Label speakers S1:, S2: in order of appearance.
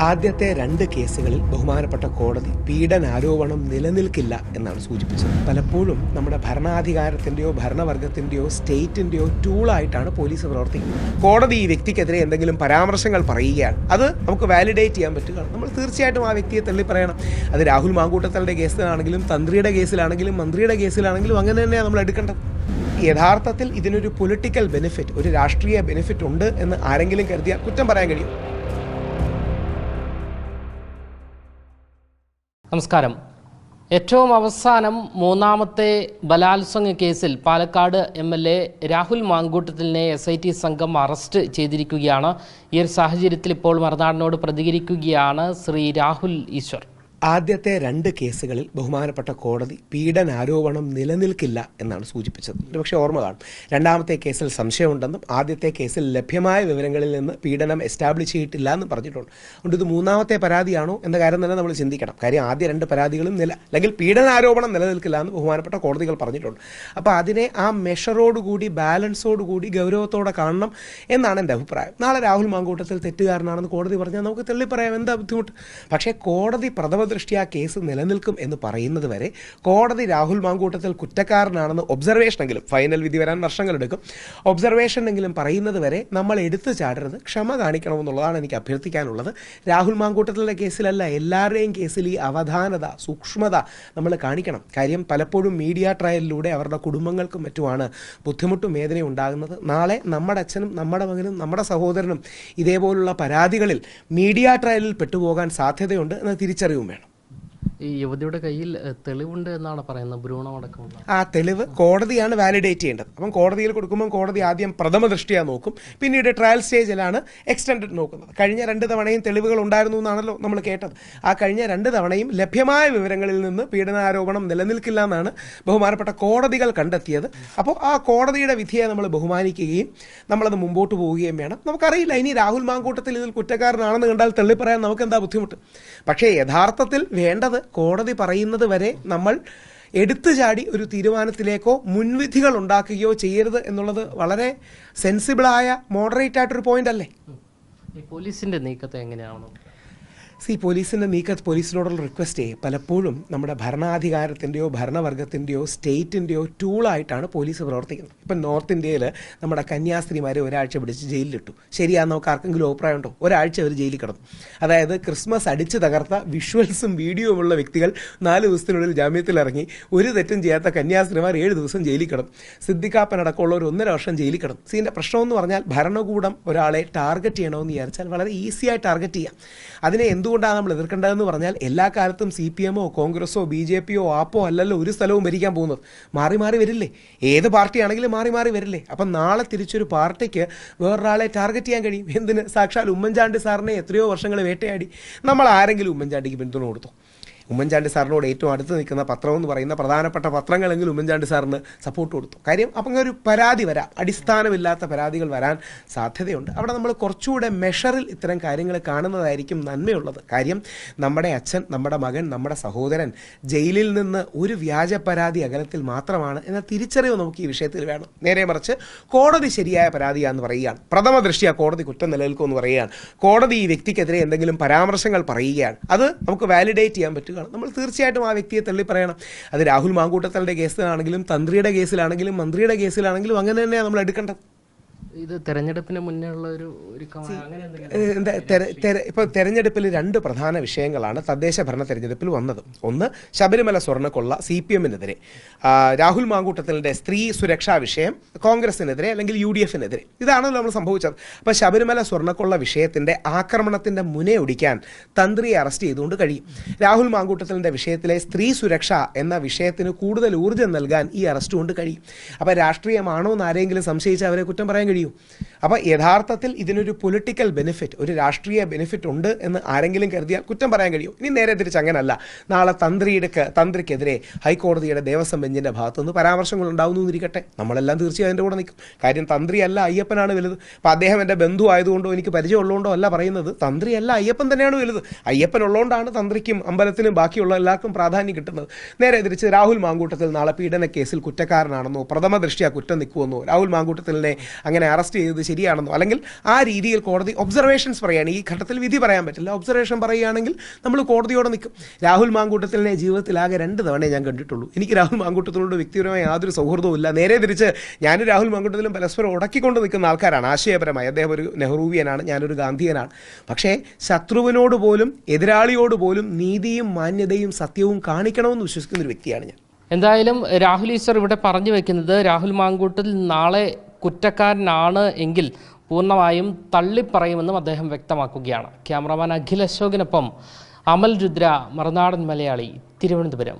S1: ആദ്യത്തെ 2 കേസുകളിൽ ബഹുമാനപ്പെട്ട കോടതി പീഡനാരോപണം നിലനിൽക്കില്ല എന്നാണ് സൂചിപ്പിച്ചത്. പലപ്പോഴും നമ്മുടെ ഭരണാധികാരത്തിൻ്റെയോ ഭരണവർഗത്തിൻ്റെയോ സ്റ്റേറ്റിൻ്റെയോ ടൂളായിട്ടാണ് പോലീസ് പ്രവർത്തിക്കുന്നത്. കോടതി ഈ വ്യക്തിക്കെതിരെ എന്തെങ്കിലും പരാമർശങ്ങൾ പറയുകയാണ്, അത് നമുക്ക് വാലിഡേറ്റ് ചെയ്യാൻ പറ്റുക. നമ്മൾ തീർച്ചയായിട്ടും ആ വ്യക്തിയെ തള്ളി പറയണം. അത് രാഹുൽ മാങ്കൂട്ടത്തലിൻ്റെ കേസിലാണെങ്കിലും തന്ത്രിയുടെ കേസിലാണെങ്കിലും മന്ത്രിയുടെ കേസിലാണെങ്കിലും അങ്ങനെ തന്നെയാണ് നമ്മൾ എടുക്കേണ്ടത്. യഥാർത്ഥത്തിൽ ഇതിനൊരു പൊളിറ്റിക്കൽ ബെനിഫിറ്റ്, ഒരു രാഷ്ട്രീയ ബെനിഫിറ്റ് ഉണ്ട് എന്ന് ആരെങ്കിലും കരുതിയാൽ കുറ്റം പറയാൻ കഴിയും.
S2: നമസ്കാരം. ഏറ്റവും അവസാനം 3ാമത്തെ ബലാത്സംഗ കേസിൽ പാലക്കാട് MLA രാഹുൽ മാങ്കൂട്ടത്തിലിനെ SIT സംഘം അറസ്റ്റ് ചെയ്തിരിക്കുകയാണ്. ഈ ഒരു സാഹചര്യത്തിൽ ഇപ്പോൾ മറുനാടിനോട് പ്രതികരിക്കുകയാണ് ശ്രീ രാഹുൽ ഈശ്വർ.
S1: ആദ്യത്തെ 2 കേസുകളിൽ ബഹുമാനപ്പെട്ട കോടതി പീഡനാരോപണം നിലനിൽക്കില്ല എന്നാണ് സൂചിപ്പിച്ചത്. പക്ഷേ ഓർമ്മ കാണും, 2ാമത്തെ കേസിൽ സംശയമുണ്ടെന്നും ആദ്യത്തെ കേസിൽ ലഭ്യമായ വിവരങ്ങളിൽ നിന്ന് പീഡനം എസ്റ്റാബ്ലിഷ് ചെയ്തിട്ടില്ല എന്നും പറഞ്ഞിട്ടുണ്ട്. അതുകൊണ്ട് ഇത് 3ാമത്തെ പരാതിയാണോ എന്ന കാര്യം തന്നെ നമ്മൾ ചിന്തിക്കണം. കാര്യം ആദ്യ 2 പരാതികളും അല്ലെങ്കിൽ പീഡനാരോപണം നിലനിൽക്കില്ല എന്ന് ബഹുമാനപ്പെട്ട കോടതികൾ പറഞ്ഞിട്ടുണ്ട്. അപ്പോൾ അതിനെ ആ മെഷറോടുകൂടി ബാലൻസോടുകൂടി ഗൗരവത്തോടെ കാണണം എന്നാണ് എൻ്റെ അഭിപ്രായം. നാളെ രാഹുൽ മാങ്കൂട്ടത്തിൽ തെറ്റുകാരനാണെന്ന് കോടതി പറഞ്ഞാൽ നമുക്ക് തള്ളിപ്പറയാം, എന്താ ബുദ്ധിമുട്ട്. പക്ഷേ കോടതി പ്രഥമ ദൃഷ്ട്യാ കേസ് നിലനിൽക്കും എന്ന് പറയുന്നത് വരെ കോടതി രാഹുൽ മാങ്കൂട്ടത്തിൽ കുറ്റക്കാരനാണെന്ന് ഒബ്സർവേഷനെങ്കിലും, ഫൈനൽ വിധി വരാൻ വർഷങ്ങളെടുക്കും, ഒബ്സർവേഷനെങ്കിലും പറയുന്നത് വരെ നമ്മൾ എടുത്തു ചാടരുത്, ക്ഷമ കാണിക്കണമെന്നുള്ളതാണ് എനിക്ക് അഭ്യർത്ഥിക്കാനുള്ളത്. രാഹുൽ മാങ്കൂട്ടത്തിൻ്റെ കേസിലല്ല, എല്ലാവരുടെയും കേസിൽ ഈ അവധാനത, സൂക്ഷ്മത നമ്മൾ കാണിക്കണം. കാര്യം പലപ്പോഴും മീഡിയ ട്രയലിലൂടെ അവരുടെ കുടുംബങ്ങൾക്കും മറ്റുമാണ് ബുദ്ധിമുട്ടും വേദനയും ഉണ്ടാകുന്നത്. നാളെ നമ്മുടെ അച്ഛനും നമ്മുടെ മകനും നമ്മുടെ സഹോദരനും ഇതേപോലുള്ള പരാതികളിൽ മീഡിയ ട്രയലിൽ പെട്ടുപോകാൻ സാധ്യതയുണ്ട് എന്ന തിരിച്ചറിവും വേണം.
S2: ഈ യുവതിയുടെ കയ്യിൽ തെളിവുണ്ട് എന്നാണ് പറയുന്നത്, ഭ്രൂണമടക്കമുള്ള.
S1: ആ തെളിവ് കോടതിയാണ് വാലിഡേറ്റ് ചെയ്യേണ്ടത്. അപ്പം കോടതിയിൽ കൊടുക്കുമ്പോൾ കോടതി ആദ്യം പ്രഥമ ദൃഷ്ടിയാ നോക്കും, പിന്നീട് ട്രയൽ സ്റ്റേജിലാണ് എക്സ്റ്റൻഡഡ് നോക്കുന്നത്. കഴിഞ്ഞ 2 തവണയും തെളിവുകൾ ഉണ്ടായിരുന്നു എന്നാണല്ലോ നമ്മൾ കേട്ടത്. ആ കഴിഞ്ഞ 2 തവണയും ലഭ്യമായ വിവരങ്ങളിൽ നിന്ന് പീഡനാരോപണം നിലനിൽക്കില്ല എന്നാണ് ബഹുമാനപ്പെട്ട കോടതികൾ കണ്ടെത്തിയത്. അപ്പോൾ ആ കോടതിയുടെ വിധിയെ നമ്മൾ ബഹുമാനിക്കുകയും നമ്മളത് മുമ്പോട്ട് പോവുകയും വേണം. നമുക്കറിയില്ല, ഇനി രാഹുൽ മാങ്കൂട്ടത്തിൽ ഇതിൽ കുറ്റക്കാരനാണെന്ന് കണ്ടാൽ തള്ളിപ്പറയാൻ നമുക്കെന്താ ബുദ്ധിമുട്ട്. പക്ഷേ യഥാർത്ഥത്തിൽ വേണ്ടത് കോടതി പറയുന്നത് വരെ നമ്മൾ എടുത്തു ചാടി ഒരു തീരുമാനത്തിലേക്കോ മുൻവിധികൾ ഉണ്ടാക്കുകയോ ചെയ്യരുത് എന്നുള്ളത് വളരെ സെൻസിബിളായ മോഡറേറ്റ് ആയിട്ടൊരു പോയിന്റ് അല്ലേ.
S2: ഈ പോലീസിന്റെ നീക്കത്തെ എങ്ങനെയാണ്?
S1: പോലീസിൻ്റെ പോലീസിനോടുള്ള റിക്വസ്റ്റ് പലപ്പോഴും നമ്മുടെ ഭരണാധികാരത്തിൻ്റെയോ ഭരണവർഗത്തിൻ്റെയോ സ്റ്റേറ്റിൻ്റെയോ ടൂളായിട്ടാണ് പോലീസ് പ്രവർത്തിക്കുന്നത്. ഇപ്പം നോർത്ത് ഇന്ത്യയിൽ നമ്മുടെ കന്യാസ്ത്രീമാരെ ഒരാഴ്ച പിടിച്ച് ജയിലിലിട്ടു. ശരിയാണെന്ന് നമുക്ക് ആർക്കെങ്കിലും അഭിപ്രായം ഉണ്ടോ? ഒരാഴ്ച അവർ ജയിലിൽ കിടന്നു. അതായത് ക്രിസ്മസ് അടിച്ചു തകർത്ത വിഷ്വൽസും വീഡിയോയും ഉള്ള വ്യക്തികൾ 4 ദിവസത്തിനുള്ളിൽ ജാമ്യത്തിലിറങ്ങി. ഒരു തെറ്റും ചെയ്യാത്ത കന്യാസ്ത്രീമാർ 7 ദിവസം ജയിലിൽ കിടന്നു. സിദ്ദിഖാപ്പനടക്കമുള്ള ഒരു 1.5 വർഷം ജയിലിൽ കിടന്നു. ഇതിൻ്റെ പ്രശ്നമെന്ന് പറഞ്ഞാൽ ഭരണകൂടം ഒരാളെ ടാർഗറ്റ് ചെയ്യണമെന്ന് വിചാരിച്ചാൽ വളരെ ഈസിയായി ടാർഗറ്റ് ചെയ്യാം. അതിനെ എന്തുകൊണ്ടാണ് നമ്മൾ എതിർക്കേണ്ടതെന്ന് പറഞ്ഞാൽ എല്ലാ കാലത്തും CPM-ഓ കോൺഗ്രസോ BJP-യോ ആപ്പോ അല്ലല്ലോ ഒരു സ്ഥലവും ഭരിക്കാൻ പോകുന്നത്. മാറി മാറി വരില്ലേ? ഏത് പാർട്ടിയാണെങ്കിലും മാറി മാറി വരില്ലേ? അപ്പം നാളെ തിരിച്ചൊരു പാർട്ടിക്ക് വേറൊരാളെ ടാർഗറ്റ് ചെയ്യാൻ കഴിയും. എന്തിന്? സാക്ഷാൽ ഉമ്മൻചാണ്ടി സാറിനെ എത്രയോ വർഷങ്ങൾ വേട്ടയാടി. നമ്മൾ ആരെങ്കിലും ഉമ്മൻചാണ്ടിക്ക് പിന്തുണ കൊടുത്തു? ഉമ്മൻചാണ്ടി സാറിനോട് ഏറ്റവും അടുത്ത് നിൽക്കുന്ന പത്രം എന്ന് പറയുന്ന പ്രധാനപ്പെട്ട പത്രങ്ങളെങ്കിലും ഉമ്മൻചാണ്ടി സാറിന് സപ്പോർട്ട് കൊടുത്തു. കാര്യം അപ്പം ഒരു പരാതി വരാം, അടിസ്ഥാനമില്ലാത്ത പരാതികൾ വരാൻ സാധ്യതയുണ്ട്. അവിടെ നമ്മൾ കുറച്ചുകൂടെ മെഷറിൽ ഇത്തരം കാര്യങ്ങൾ കാണുന്നതായിരിക്കും നന്മയുള്ളത്. കാര്യം നമ്മുടെ അച്ഛൻ, നമ്മുടെ മകൻ, നമ്മുടെ സഹോദരൻ ജയിലിൽ നിന്ന് ഒരു വ്യാജ പരാതി അകലത്തിൽ മാത്രമാണ് എന്ന തിരിച്ചറിവ് നമുക്ക് ഈ വിഷയത്തിൽ വേണം. നേരെ മറിച്ച് കോടതി ശരിയായ പരാതിയാണെന്ന് പറയുകയാണ്, പ്രഥമ ദൃഷ്ട്യാ കോടതി കുറ്റം നിലനിൽക്കുമെന്ന് പറയുകയാണ്, കോടതി ഈ വ്യക്തിക്കെതിരെ എന്തെങ്കിലും പരാമർശങ്ങൾ പറയുകയാണ്, അത് നമുക്ക് വാലിഡേറ്റ് ചെയ്യാൻ പറ്റുക. നമ്മൾ തീർച്ചയായിട്ടും ആ വ്യക്തിയെ തള്ളി പറയണം. അത് രാഹുൽ മാങ്കൂട്ടത്തലിൻ്റെ കേസിലാണെങ്കിലും തന്ത്രിയുടെ കേസിലാണെങ്കിലും മന്ത്രിയുടെ കേസിലാണെങ്കിലും അങ്ങനെ തന്നെയാണ് നമ്മൾ എടുക്കേണ്ടത്.
S2: ഇത് തെരഞ്ഞെടുപ്പിന് മുന്നേ ഉള്ള
S1: ഇപ്പോൾ തെരഞ്ഞെടുപ്പിൽ 2 പ്രധാന വിഷയങ്ങളാണ് തദ്ദേശ ഭരണ തെരഞ്ഞെടുപ്പിൽ വന്നത്. ഒന്ന്, ശബരിമല സ്വർണ്ണക്കൊള്ള CPM-നെതിരെ, രാഹുൽ മാങ്കൂട്ടത്തലിൻ്റെ സ്ത്രീ സുരക്ഷാ വിഷയം കോൺഗ്രസിനെതിരെ അല്ലെങ്കിൽ UDF-നെതിരെ. ഇതാണല്ലോ നമ്മൾ സംഭവിച്ചത്. അപ്പോൾ ശബരിമല സ്വർണ്ണക്കൊള്ള വിഷയത്തിൻ്റെ ആക്രമണത്തിൻ്റെ മുനയൊടിക്കാൻ തന്ത്രിയെ അറസ്റ്റ് ചെയ്തുകൊണ്ട് കഴിയും. രാഹുൽ മാങ്കൂട്ടത്തലിൻ്റെ വിഷയത്തിലെ സ്ത്രീ സുരക്ഷ എന്ന വിഷയത്തിന് കൂടുതൽ ഊർജ്ജം നൽകാൻ ഈ അറസ്റ്റ് കൊണ്ട് കഴിയും. അപ്പോൾ രാഷ്ട്രീയമാണോ എന്ന് ആരെങ്കിലും സംശയിച്ച് അവരെ കുറ്റം പറയാൻ കഴിയും? അപ്പോൾ യഥാർത്ഥത്തിൽ ഇതിനൊരു പൊളിറ്റിക്കൽ ബെനിഫിറ്റ്, ഒരു രാഷ്ട്രീയ ബെനിഫിറ്റ് ഉണ്ട് എന്ന് ആരെങ്കിലും കരുതിയാൽ കുറ്റം പറയാൻ കഴിയും. ഇനി നേരെ തിരിച്ച് അങ്ങനല്ല, നാളെ തന്ത്രിക്കെതിരെ ഹൈക്കോടതിയുടെ ദേവസ്വം ബെഞ്ചിൻ്റെ ഭാഗത്തുനിന്ന് പരാമർശങ്ങൾ ഉണ്ടാവുന്നു എന്നിരിക്കട്ടെ, നമ്മളെല്ലാം തീർച്ചയായും അതിൻ്റെ കൂടെ നിൽക്കും. കാര്യം തന്ത്രിയല്ല, അയ്യപ്പനാണ് വലുത്. അപ്പോൾ അദ്ദേഹം എൻ്റെ ബന്ധു ആയതുകൊണ്ടോ എനിക്ക് പരിചയമുള്ളതുകൊണ്ടോ അല്ല പറയുന്നത്, തന്ത്രിയല്ല അയ്യപ്പൻ തന്നെയാണ് വലുത്. അയ്യപ്പൻ ഉള്ളതുകൊണ്ടാണ് തന്ത്രിക്കും അമ്പലത്തിനും ബാക്കിയുള്ള എല്ലാവർക്കും പ്രാധാന്യം കിട്ടുന്നത്. നേരെ തിരിച്ച് രാഹുൽ മാങ്കൂട്ടത്തിൽ നാളെ പീഡന കേസിൽ കുറ്റക്കാരനാണെന്നോ പ്രഥമ ദൃഷ്ട്യാ കുറ്റം നിൽക്കുമെന്നോ രാഹുൽ മാങ്കൂട്ടത്തിലിനെ അങ്ങനെ അറസ്റ്റ് ചെയ്തത് ശരിയാണെന്നോ അല്ലെങ്കിൽ ആ രീതിയിൽ കോടതി ഒബ്സർവേഷൻസ് പറയുകയാണ്. ഈ ഘട്ടത്തിൽ വിധി പറയാൻ പറ്റില്ല, ഒബ്സർവേഷൻ പറയുകയാണെങ്കിൽ നമ്മൾ കോടതിയോടെ നിൽക്കും. രാഹുൽ മാങ്കൂട്ടത്തിലിനെ ജീവിതത്തിൽ ആകെ 2 തവണ ഞാൻ കണ്ടിട്ടുള്ളൂ. എനിക്ക് രാഹുൽ മാങ്കൂട്ടത്തിനോട് വ്യക്തിപരമായ യാതൊരു സൗഹൃദവും ഇല്ല. നേരെ തിരിച്ച് ഞാനും രാഹുൽ മാങ്കൂട്ടത്തിലും പരസ്പരം ഉടക്കിക്കൊണ്ട് നിൽക്കുന്ന ആൾക്കാരാണ് ആശയപരമായി. അദ്ദേഹം ഒരു നെഹ്റൂവിയനാണ്, ഞാനൊരു ഗാന്ധിയനാണ്. പക്ഷേ ശത്രുവിനോട് പോലും എതിരാളിയോട് പോലും നീതിയും മാന്യതയും സത്യവും കാണിക്കണമെന്ന് വിശ്വസിക്കുന്ന ഒരു വ്യക്തിയാണ് ഞാൻ.
S2: എന്തായാലും രാഹുൽ ഈശ്വർ ഇവിടെ പറഞ്ഞു വെക്കുന്നത് രാഹുൽ മാങ്കൂട്ടത്തിൽ നാളെ കുറ്റക്കാരനാണ് എങ്കിൽ പൂർണ്ണമായും തള്ളിപ്പറയുമെന്നും അദ്ദേഹം വ്യക്തമാക്കുകയാണ്. ക്യാമറാമാൻ അഖിൽ അശോകിനൊപ്പം അമൽ രുദ്ര, മറുനാടൻ മലയാളി, തിരുവനന്തപുരം.